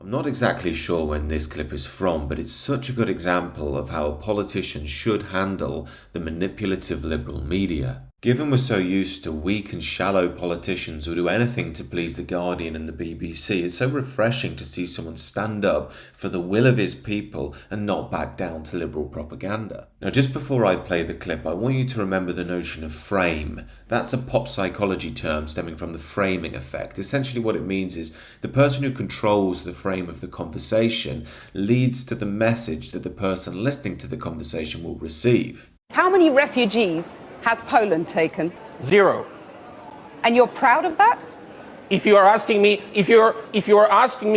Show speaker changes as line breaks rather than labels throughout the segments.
I'm not exactly sure when this clip is from, but it's such a good example of how a politician should handle the manipulative liberal media. Given we're so used to weak and shallow politicians who do anything to please The Guardian and the BBC, it's so refreshing to see someone stand up for the will of his people and not back down to liberal propaganda. Now, just before I play the clip, I want you to remember the notion of frame. That's a pop psychology term stemming from the framing effect. Essentially what it means is the person who controls the frame of the conversation leads to the message that the person listening to the conversation will receive.
How many refugees has Poland taken?
0.
And you're proud of that?
If you are asking me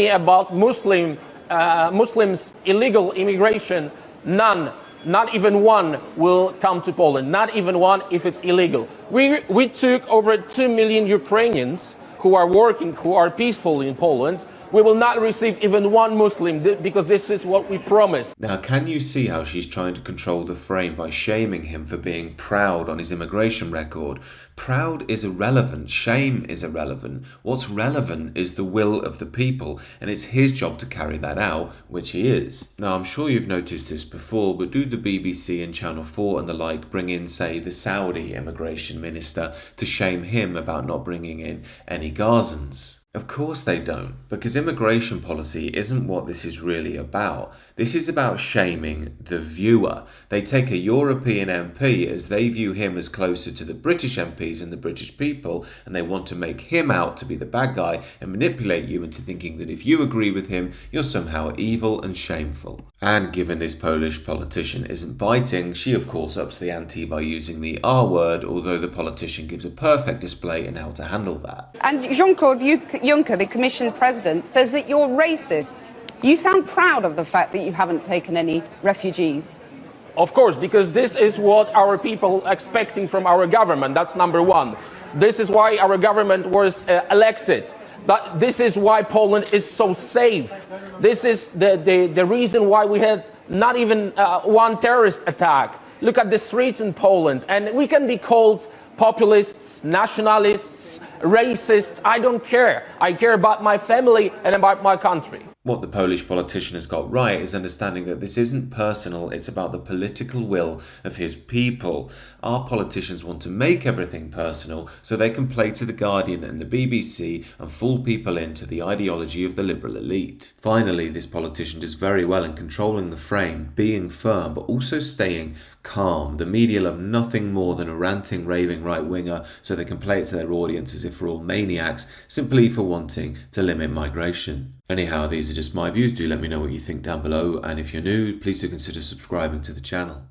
about Muslims illegal immigration, none, not even one will come to Poland. Not even one if it's illegal. We took over 2 million Ukrainians who are working, who are peaceful in Poland. We will not receive even one Muslim because this is what we promised.
Now, can you see how she's trying to control the frame by shaming him for being proud on his immigration record? Proud is irrelevant. Shame is irrelevant. What's relevant is the will of the people, and it's his job to carry that out, which he is. Now, I'm sure you've noticed this before, but do the BBC and Channel 4 and the like bring in, say, the Saudi immigration minister to shame him about not bringing in any Gazans? Of course they don't, because immigration policy isn't what this is really about. This is about shaming the viewer. They take a European MP as they view him as closer to the British MPs and the British people, and they want to make him out to be the bad guy and manipulate you into thinking that if you agree with him, you're somehow evil and shameful. And given this Polish politician isn't biting, she of course ups the ante by using the R word, although the politician gives a perfect display in how to handle that.
And Jean-Claude Juncker, the Commission President, says that you're racist. You sound proud of the fact that you haven't taken any refugees.
Of course, because this is what our people are expecting from our government. That's number one. This is why our government was elected. But this is why Poland is so safe. This is the reason why we had not even one terrorist attack. Look at the streets in Poland, and we can be called populists, nationalists, racists. I don't care. I care about my family and about my country.
What the Polish politician has got right is understanding that this isn't personal, it's about the political will of his people. Our politicians want to make everything personal so they can play to The Guardian and the BBC and fool people into the ideology of the liberal elite. Finally, this politician does very well in controlling the frame, being firm, but also staying calm. The media love nothing more than a ranting, raving right-winger so they can play it to their audience as if we're all maniacs simply for wanting to limit migration. Anyhow, these are just my views. Do let me know what you think down below, and if you're new, please do consider subscribing to the channel.